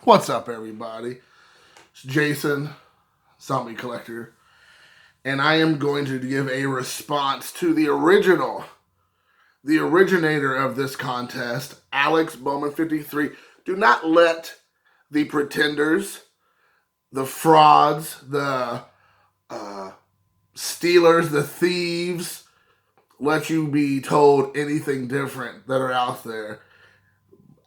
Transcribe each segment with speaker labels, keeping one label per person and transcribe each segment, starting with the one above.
Speaker 1: What's up, everybody? It's Jason, Zombie Collector, and I am going to give a response to the originator of this contest, Alex Bowman53. Do not let the pretenders, the frauds, the stealers, the thieves, let you be told anything different that are out there.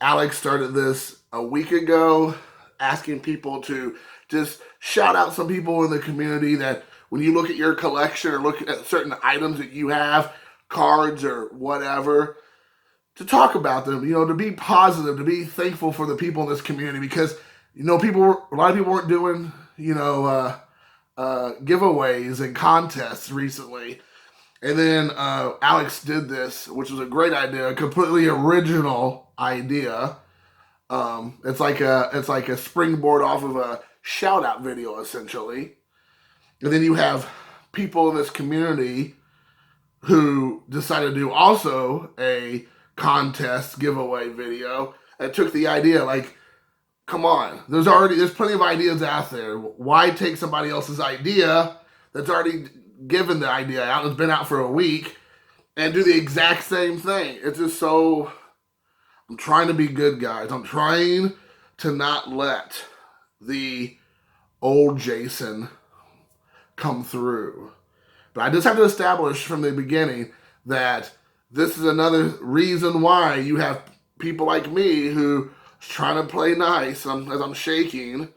Speaker 1: Alex started this a week ago, asking people to just shout out some people in the community that when you look at your collection or look at certain items that you have, cards or whatever, to talk about them, to be positive, to be thankful for the people in this community, because, a lot of people weren't doing, giveaways and contests recently. And then Alex did this, which was a great idea, a completely original idea. It's like a springboard off of a shout out video, essentially. And then you have people in this community who decided to do also a contest giveaway video and took the idea, like, come on, there's plenty of ideas out there. Why take somebody else's idea that's already given the idea out, it's been out for a week, and do the exact same thing? It's just so... I'm trying to be good, guys. I'm trying to not let the old Jason come through. But I just have to establish from the beginning that this is another reason why you have people like me who is trying to play nice as I'm shaking.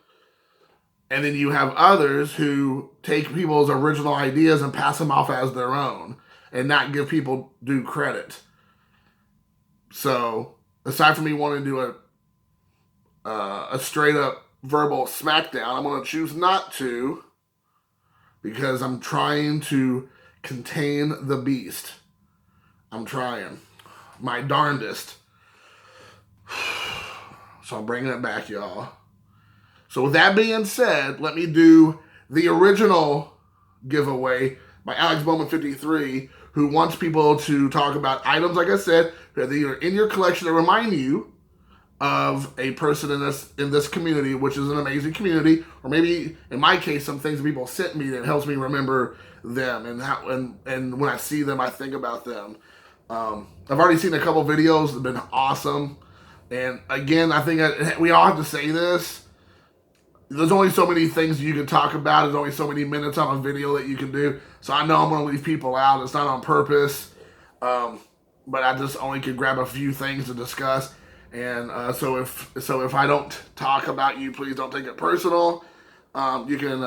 Speaker 1: And then you have others who take people's original ideas and pass them off as their own and not give people due credit. So, aside from me wanting to do a straight up verbal smackdown, I'm going to choose not to, because I'm trying to contain the beast. I'm trying my darndest. So I'm bringing it back, y'all. So with that being said, let me do the original giveaway by Alex Bowman53, who wants people to talk about items, like I said, that are in your collection that remind you of a person in this community, which is an amazing community, or maybe in my case, some things people sent me that helps me remember them, and when I see them, I think about them. I've already seen a couple videos that have been awesome, and again, I think we all have to say this. There's only so many things you can talk about. There's only so many minutes on a video that you can do. So I know I'm going to leave people out. It's not on purpose. But I just only could grab a few things to discuss. And so if I don't talk about you, please don't take it personal. You can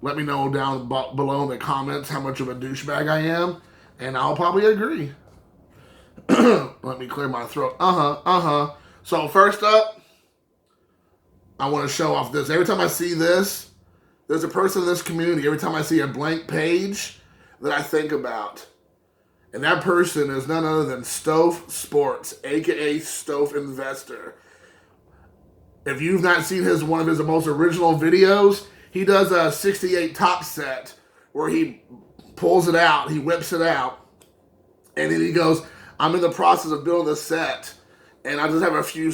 Speaker 1: let me know down below in the comments how much of a douchebag I am. And I'll probably agree. Let me clear my throat. So first up, I want to show off this. Every time I see this, there's a person in this community, every time I see a blank page, that I think about. And that person is none other than Stove Sports, a.k.a. Stove Investor. If you've not seen one of his most original videos, he does a 68 top set where he pulls it out, he whips it out, and then he goes, I'm in the process of building a set, and I just have a few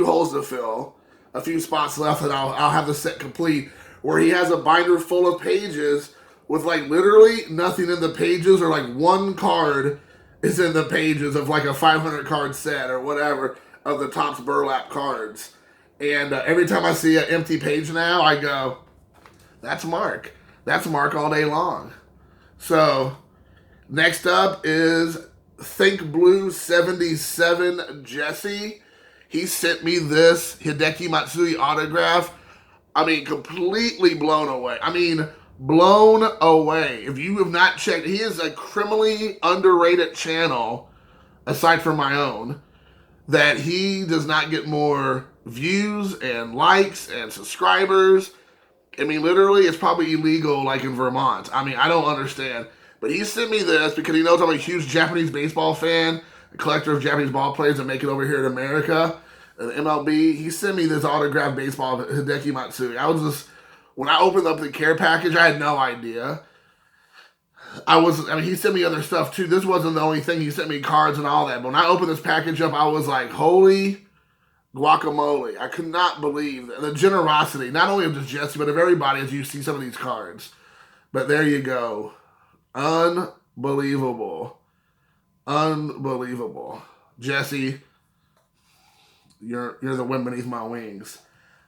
Speaker 1: holes to fill. A few spots left, and I'll have the set complete, where he has a binder full of pages with like literally nothing in the pages, or like one card is in the pages of like a 500 card set or whatever of the Topps burlap cards. And every time I see an empty page now, I go, that's Mark. That's Mark all day long. So next up is Think Blue 77 Jesse. He sent me this Hideki Matsui autograph. I mean, completely blown away. Blown away. If you have not checked, he is a criminally underrated channel, aside from my own, that he does not get more views and likes and subscribers. Literally, it's probably illegal, like in Vermont. I don't understand. But he sent me this because he knows I'm a huge Japanese baseball fan, a collector of Japanese ball players that make it over here in America, the MLB. He sent me this autographed baseball of Hideki Matsui. When I opened up the care package, I had no idea. He sent me other stuff too. This wasn't the only thing. He sent me cards and all that. But when I opened this package up, I was like, holy Guacamole. I could not believe the generosity, not only of just Jesse, but of everybody as you see some of these cards. But there you go. Unbelievable. Unbelievable. Jesse, you're the wind beneath my wings.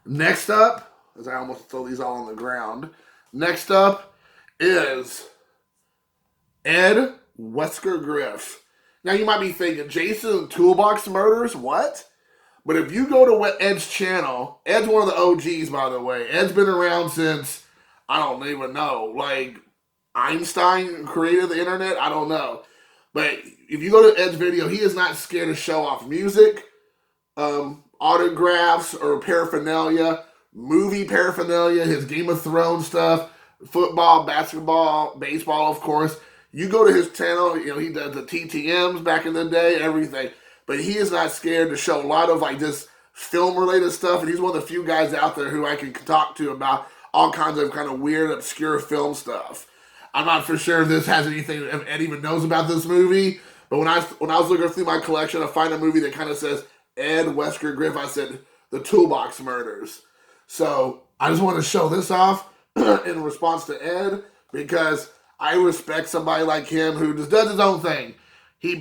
Speaker 1: Next up, as I almost throw these all on the ground, next up is Ed Weskergriff. Now you might be thinking, Jason Toolbox Murders? What? But if you go to Ed's channel, Ed's one of the OGs, by the way. Ed's been around since, I don't even know, like Einstein created the internet? I don't know. But if you go to Ed's video, he is not scared to show off music, autographs or paraphernalia, movie paraphernalia, his Game of Thrones stuff, football, basketball, baseball, of course. You go to his channel, you know, he does the TTMs back in the day, everything. But he is not scared to show a lot of like just film-related stuff. And he's one of the few guys out there who I can talk to about all kinds of kind of weird, obscure film stuff. I'm not for sure if this has anything, if Ed even knows about this movie. But when I was looking through my collection, I find a movie that kind of says Ed Weskergriff. I said The Toolbox Murders. So I just want to show this off in response to Ed because I respect somebody like him who just does his own thing. He's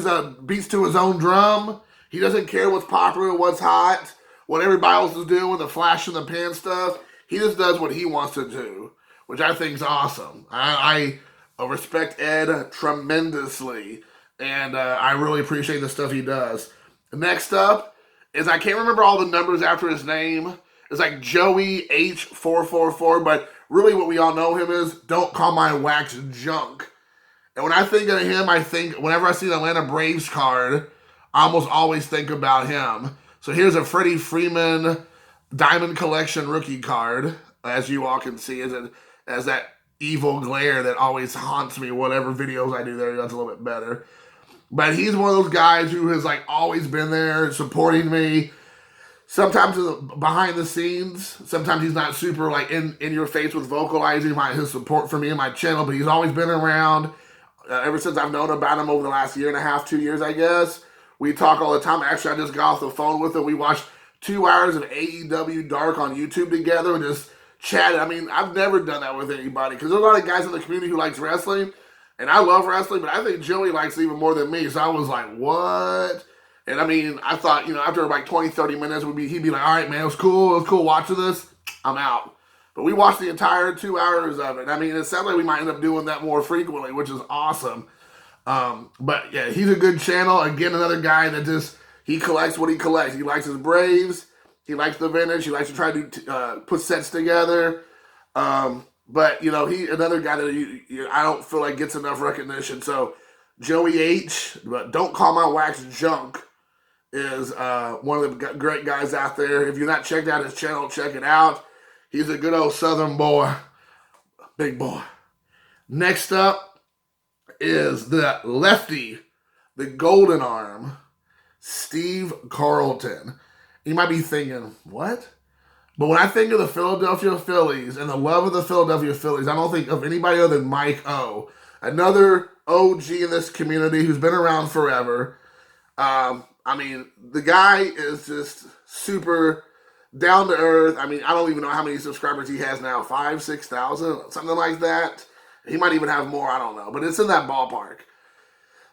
Speaker 1: a beats to his own drum. He doesn't care what's popular, what's hot, what everybody else is doing, the flash in the pan stuff. He just does what he wants to do, which I think is awesome. I respect Ed tremendously, and I really appreciate the stuff he does. Next up is, I can't remember all the numbers after his name. It's like Joey H444, but really what we all know him as, Don't Call My Wax Junk. And when I think of him, I think, whenever I see the Atlanta Braves card, I almost always think about him. So here's a Freddie Freeman Diamond Collection rookie card, as you all can see, as that evil glare that always haunts me, whatever videos I do there, that's a little bit better. But he's one of those guys who has like always been there supporting me. Sometimes behind the scenes, sometimes he's not super like in your face with vocalizing his support for me and my channel, but he's always been around ever since I've known about him over the last 1.5 2 years, I guess. We talk all the time. Actually, I just got off the phone with him. We watched 2 hours of AEW Dark on YouTube together and just chatted. I mean, I've never done that with anybody because there's a lot of guys in the community who likes wrestling, and I love wrestling, but I think Joey likes it even more than me. So I was like, what? And I mean, I thought, you know, after like 20, 30 minutes, he'd be like, all right, man, it was cool watching this. I'm out. But we watched the entire 2 hours of it. I mean, it sounds like we might end up doing that more frequently, which is awesome. But yeah, he's a good channel. Again, another guy that he collects what he collects. He likes his Braves. He likes the vintage. He likes to try to put sets together. But, you know, another guy that I don't feel like gets enough recognition. So, Joey H, but Don't Call My Wax Junk, is one of the great guys out there. If you're not checked out his channel, check it out. He's a good old Southern boy. Big boy. Next up is the lefty, the golden arm, Steve Carlton. You might be thinking, what? But when I think of the Philadelphia Phillies and the love of the Philadelphia Phillies, I don't think of anybody other than Mike O. Another OG in this community who's been around forever. I mean, the guy is just super down to earth. I mean, I don't even know how many subscribers he has now. 5,000, 6,000, something like that. He might even have more, I don't know. But it's in that ballpark.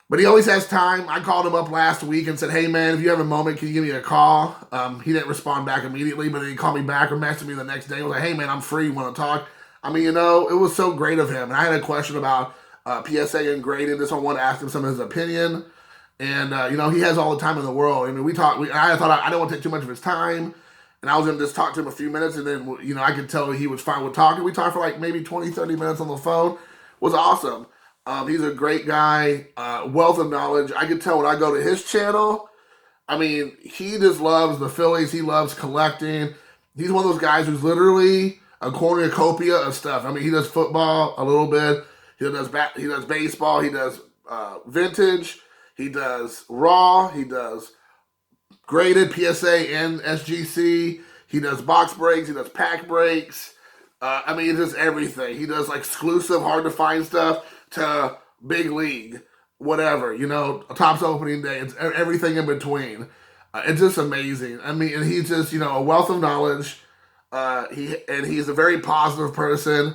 Speaker 1: But he always has time. I called him up last week and said, hey, man, if you have a moment, can you give me a call? He didn't respond back immediately, but then he called me back or messaged me the next day. He was like, hey, man, I'm free. You want to talk? I mean, you know, it was so great of him. And I had a question about PSA and grading. This one, I wanted to ask him some of his opinion. And, you know, he has all the time in the world. I mean, I thought I didn't want to take too much of his time. And I was going to just talk to him a few minutes. And then, you know, I could tell he was fine with talking. We talked for like maybe 20, 30 minutes on the phone. It was awesome. He's a great guy, wealth of knowledge. I can tell when I go to his channel, I mean, he just loves the Phillies. He loves collecting. He's one of those guys who's literally a cornucopia of stuff. I mean, he does football a little bit. He does baseball. He does vintage. He does raw. He does graded PSA and SGC. He does box breaks. He does pack breaks. I mean, he does everything. He does like exclusive, hard to find stuff to big league, whatever, you know, Topps opening day. It's everything in between. It's just amazing. I mean, and he's just, a wealth of knowledge. He's a very positive person,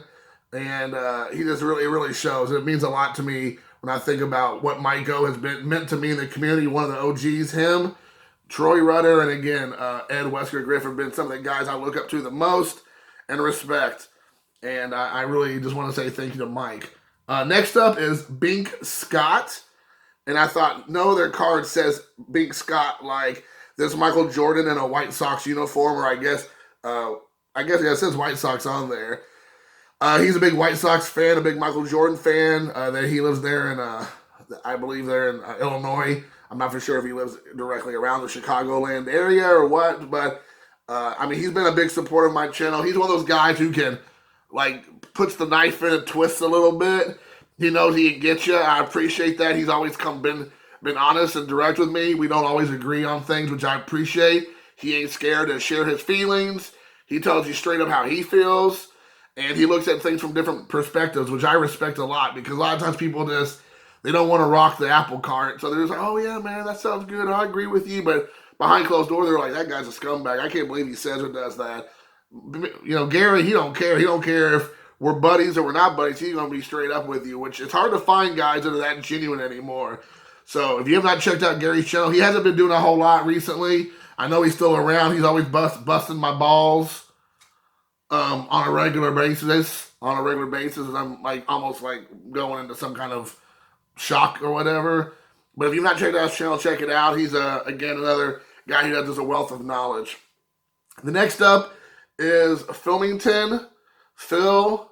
Speaker 1: and he just really, really shows. It means a lot to me when I think about what Mike O has been meant to me in the community. One of the OGs, him, Troy Rudder, and again, Ed Weskergriff have been some of the guys I look up to the most and respect. And I really just want to say thank you to Mike. Next up is Bink Scott. And I thought, no, their card says Bink Scott like there's Michael Jordan in a White Sox uniform, or I guess it says White Sox on there. He's a big White Sox fan, a big Michael Jordan fan. That he lives there in, I believe they're in Illinois. I'm not for sure if he lives directly around the Chicagoland area or what, but I mean, he's been a big supporter of my channel. He's one of those guys who can, puts the knife in and twists a little bit. He knows he can get you. I appreciate that. He's always been honest and direct with me. We don't always agree on things, which I appreciate. He ain't scared to share his feelings. He tells you straight up how he feels, and he looks at things from different perspectives, which I respect a lot, because a lot of times people they don't want to rock the apple cart. So they're just like, oh yeah, man, that sounds good. I agree with you. But behind closed doors, they're like, that guy's a scumbag. I can't believe he says or does that. Gary, he don't care. He don't care if we're buddies or we're not buddies. He's going to be straight up with you, which it's hard to find guys that are that genuine anymore. So if you have not checked out Gary's channel, he hasn't been doing a whole lot recently. I know he's still around. He's always busting my balls on a regular basis. And I'm almost going into some kind of shock or whatever. But if you've not checked out his channel, check it out. He's, again, another guy who has a wealth of knowledge. The next up is Filmington Phil.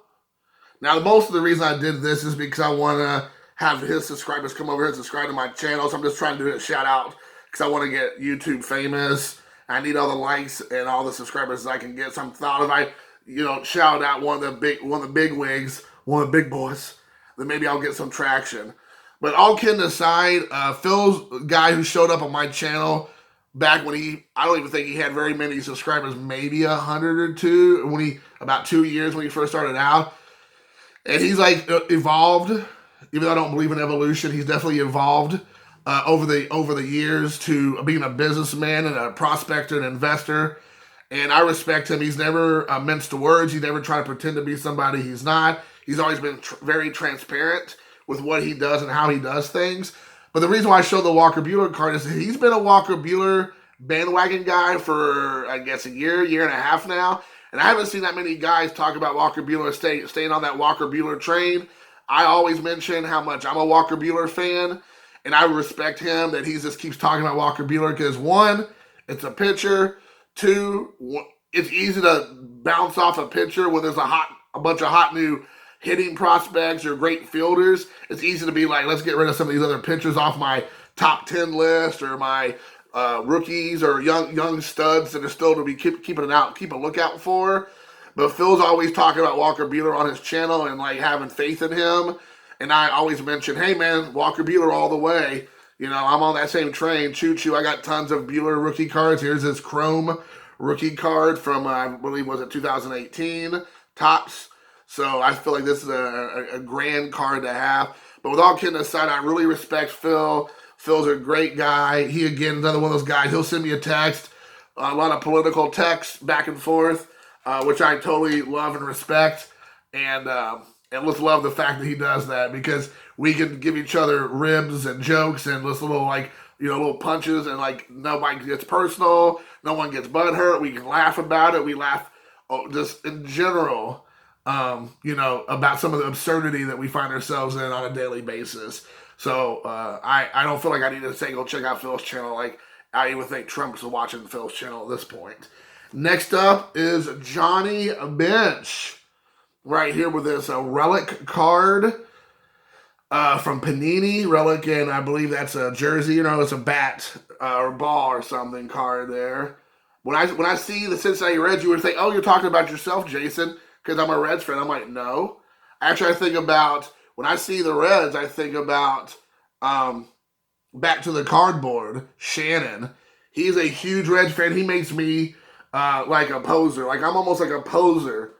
Speaker 1: Now, most of the reason I did this is because I want to have his subscribers come over here and subscribe to my channel. So I'm just trying to do a shout out because I want to get YouTube famous. I need all the likes and all the subscribers I can get. So I'm thought if I, shout out one of the big wigs, one of the big boys, then maybe I'll get some traction. But all kidding aside, Phil's a guy who showed up on my channel back when I don't even think he had very many subscribers, maybe 100 or two, about 2 years when he first started out. And he's evolved, even though I don't believe in evolution, he's definitely evolved over the years to being a businessman and a prospector and investor. And I respect him. He's never minced words. He's never tried to pretend to be somebody he's not. He's always been very transparent with what he does and how he does things. But the reason why I showed the Walker Buehler card is he's been a Walker Buehler bandwagon guy for, I guess, a year and a half now. And I haven't seen that many guys talk about Walker Buehler staying on that Walker Buehler train. I always mention how much I'm a Walker Buehler fan, and I respect him that he just keeps talking about Walker Buehler because, one, it's a pitcher. Two, it's easy to bounce off a pitcher when there's a bunch of hot new hitting prospects or great fielders. It's easy to be like, let's get rid of some of these other pitchers off my top 10 list or my rookies or young studs that are still to be keep a lookout for. But Phil's always talking about Walker Buehler on his channel and having faith in him. And I always mention, hey man, Walker Buehler all the way. I'm on that same train. Choo-choo. I got tons of Buehler rookie cards. Here's his Chrome rookie card from, I believe, was it 2018? Topps. So I feel like this is a grand card to have. But with all kidding aside, I really respect Phil. Phil's a great guy. He, again, is another one of those guys. He'll send me a text, a lot of political texts back and forth, which I totally love and respect. And let's love the fact that he does that, because we can give each other ribs and jokes and this little little punches, and nobody gets personal, no one gets butthurt. We can laugh about it. We laugh just in general, about some of the absurdity that we find ourselves in on a daily basis. So I don't feel like I need to say go check out Phil's channel. I even think Trump's watching Phil's channel at this point. Next up is Johnny Bench. Right here with this relic card from Panini. Relic, and I believe that's a jersey. It's a bat or ball or something card there. When I see the Cincinnati Reds, you would think, oh, you're talking about yourself, Jason, because I'm a Reds fan. I'm like, no. Actually, I think about, when I see the Reds, I think about Back to the Cardboard, Shannon. He's a huge Reds fan. He makes me like a poser. I'm almost like a poser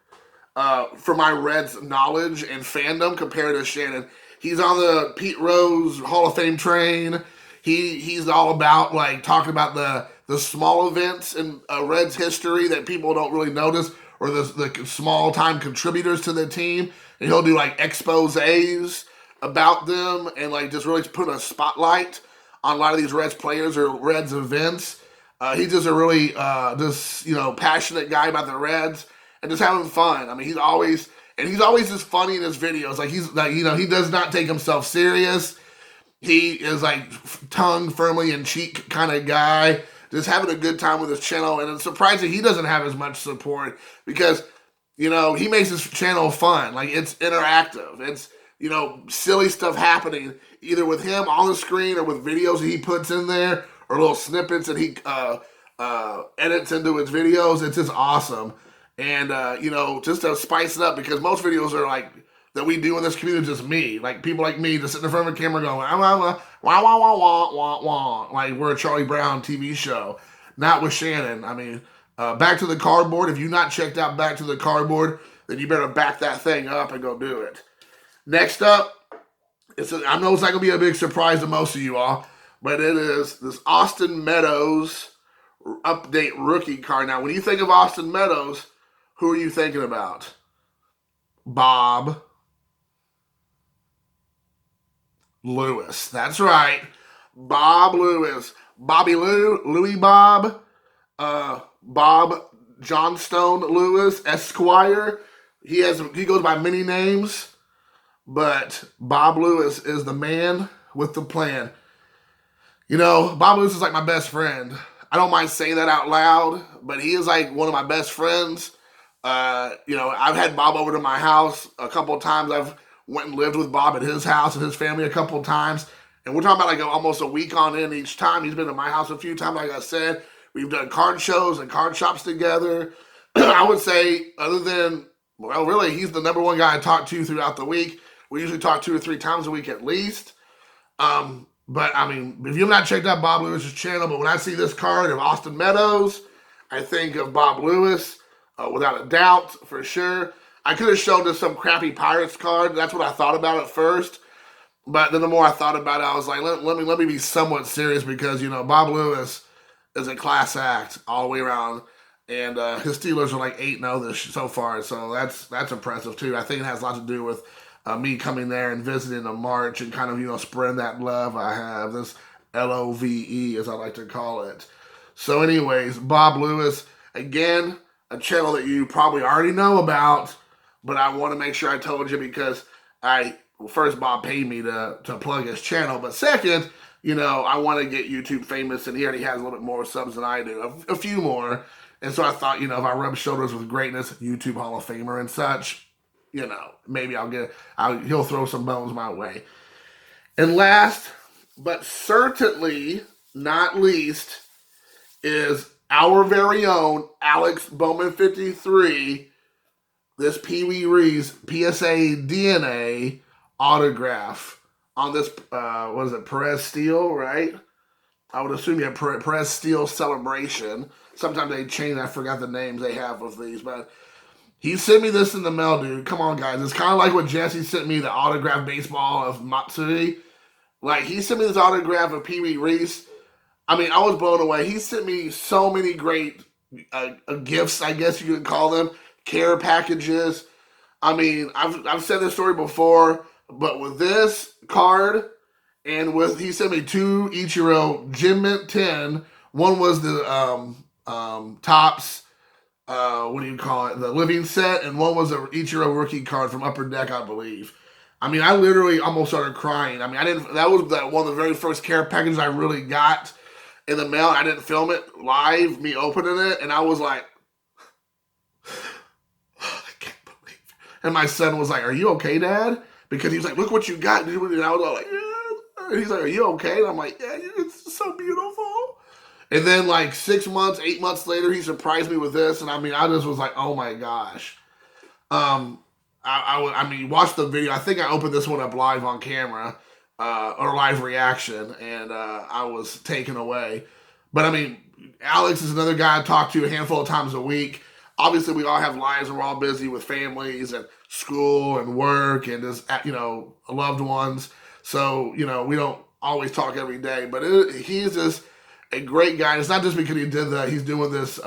Speaker 1: for my Reds knowledge and fandom compared to Shannon. He's on the Pete Rose Hall of Fame train. he's all about like talking about the small events in Reds history that people don't really notice, or the small time contributors to the team. And he'll do like exposés about them and like just really put a spotlight on a lot of these Reds players or Reds events. He's just a really passionate guy about the Reds and just having fun. I mean, he's always just funny in his videos. Like he does not take himself serious. He is like tongue firmly in cheek kind of guy, just having a good time with his channel. And it's surprising he doesn't have as much support because, he makes his channel fun. Like it's interactive. It's, silly stuff happening either with him on the screen or with videos he puts in there or little snippets that he edits into his videos. It's just awesome. And, just to spice it up because most videos are like, that we do in this community is just me. Like, people like me just sitting in front of a camera going, wah, wah, wah, wah, wah, wah, wah. Like, we're a Charlie Brown TV show. Not with Shannon. I mean, Back to the Cardboard. If you've not checked out Back to the Cardboard, then you better back that thing up and go do it. Next up, I know it's not going to be a big surprise to most of you all, but it is this Austin Meadows update rookie card. Now, when you think of Austin Meadows, who are you thinking about? Bob Lewis. That's right. Bob Lewis. Bobby Louis Bob. Bob Johnstone Lewis, Esquire. He goes by many names, but Bob Lewis is the man with the plan. Bob Lewis is like my best friend. I don't mind saying that out loud, but he is like one of my best friends. I've had Bob over to my house a couple of times. I've went and lived with Bob at his house and his family a couple of times. And we're talking about like almost a week on in each time. He's been to my house a few times, like I said. We've done card shows and card shops together. I would say really, he's the number one guy I talk to throughout the week. We usually talk 2 or 3 times a week at least. But I mean, if you've not checked out Bob Lewis's channel, but when I see this card of Austin Meadows, I think of Bob Lewis. Without a doubt, for sure. I could have shown just some crappy Pirates card. That's what I thought about at first. But then the more I thought about it, I was like, let me be somewhat serious because, Bob Lewis is a class act all the way around. And his Steelers are like 8-0 so far. So that's impressive, too. I think it has a lot to do with me coming there and visiting in March and kind of, spreading that love I have. This LOVE, as I like to call it. So anyways, Bob Lewis, again, a channel that you probably already know about, but I want to make sure I told you because first, Bob paid me to plug his channel, but second, I want to get YouTube famous, and he already has a little bit more subs than I do, a few more, and so I thought, if I rub shoulders with greatness, YouTube Hall of Famer and such, maybe he'll throw some bones my way. And last, but certainly not least, is our very own Alex Bowman53, this Pee Wee Reeves PSA DNA autograph on this, Perez Steel, right? I would assume you have Perez Steel Celebration. Sometimes they change, I forgot the names they have of these, but he sent me this in the mail, dude. Come on, guys. It's kind of like what Jesse sent me, the autographed baseball of Matsuri. Like, he sent me this autograph of Pee Wee Reeves. I mean, I was blown away. He sent me so many great gifts, I guess you could call them, care packages. I mean, I've said this story before, but with this card and he sent me 2 Ichiro Gem Mint 10. One was the Topps, the living set, and one was a Ichiro rookie card from Upper Deck, I believe. I mean, I literally almost started crying. I mean, that was one of the very first care packages I really got in the mail. I didn't film it live, me opening it, and I was like, I can't believe it. And my son was like, "Are you okay, Dad?" Because he was like, "Look what you got, dude." And I was all like, "Yeah." And he's like, "Are you okay?" And I'm like, "Yeah, it's so beautiful." And then like 6 months, 8 months later, he surprised me with this, and I mean, I just was like, "Oh my gosh." I mean, watch the video. I think I opened this one up live on camera, or live reaction, and I was taken away. But I mean, Alex is another guy I talk to a handful of times a week. Obviously, we all have lives and we're all busy with families and school and work and just, loved ones. So, we don't always talk every day, but he's just a great guy. It's not just because he did that. He's doing this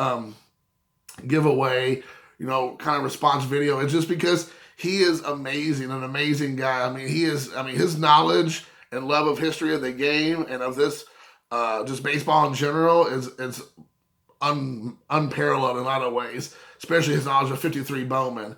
Speaker 1: giveaway, kind of response video. It's just because he is amazing, an amazing guy. His knowledge and love of history of the game and of this, just baseball in general is unparalleled in a lot of ways, especially his knowledge of 53 Bowman.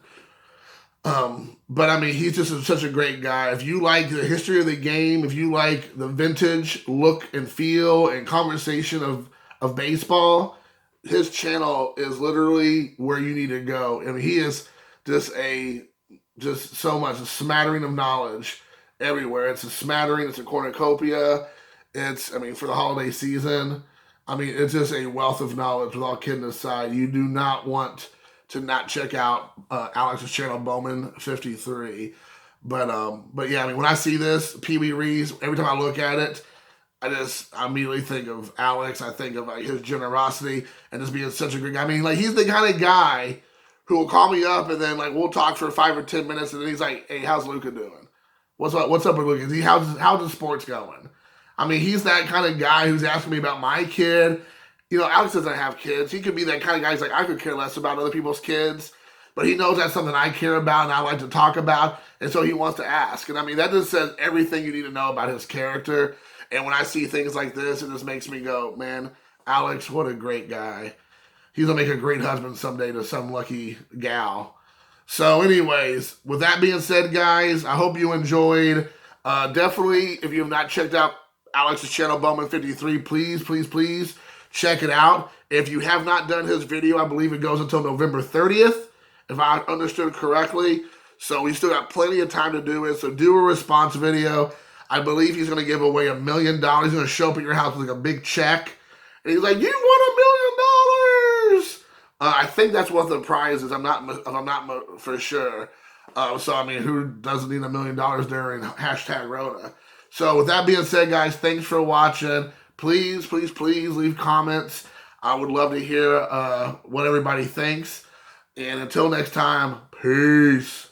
Speaker 1: But he's just such a great guy. If you like the history of the game, if you like the vintage look and feel and conversation of baseball, his channel is literally where you need to go. He is just so much, a smattering of knowledge everywhere. It's a smattering, it's a cornucopia. It's, for the holiday season, it's just a wealth of knowledge. With all kidding aside, you do not want to not check out Alex's channel, Bowman53. But yeah, when I see this, Pee Wee Reese, every time I look at it, I immediately think of Alex. I think of his generosity and just being such a great guy. He's the kind of guy who will call me up and then we'll talk for 5 or 10 minutes and then he's like, "Hey, how's Luca doing? What's up with Luca? How's the sports going?" He's that kind of guy who's asking me about my kid. Alex doesn't have kids. He could be that kind of guy who's like, I could care less about other people's kids, but he knows that's something I care about and I like to talk about, and so he wants to ask. And that just says everything you need to know about his character. And when I see things like this, it just makes me go, man, Alex, what a great guy. He's going to make a great husband someday to some lucky gal. So anyways, with that being said, guys, I hope you enjoyed. Definitely, if you have not checked out Alex's channel, Bowman53, please check it out. If you have not done his video, I believe it goes until November 30th, if I understood correctly. So we still got plenty of time to do it. So do a response video. I believe he's going to give away $1 million. He's going to show up at your house with a big check. And he's like, "You won $1 million!" I think that's what the prize is. I'm not for sure. Who doesn't need $1 million during #Rona? So with that being said, guys, thanks for watching. Please leave comments. I would love to hear what everybody thinks. And until next time, peace.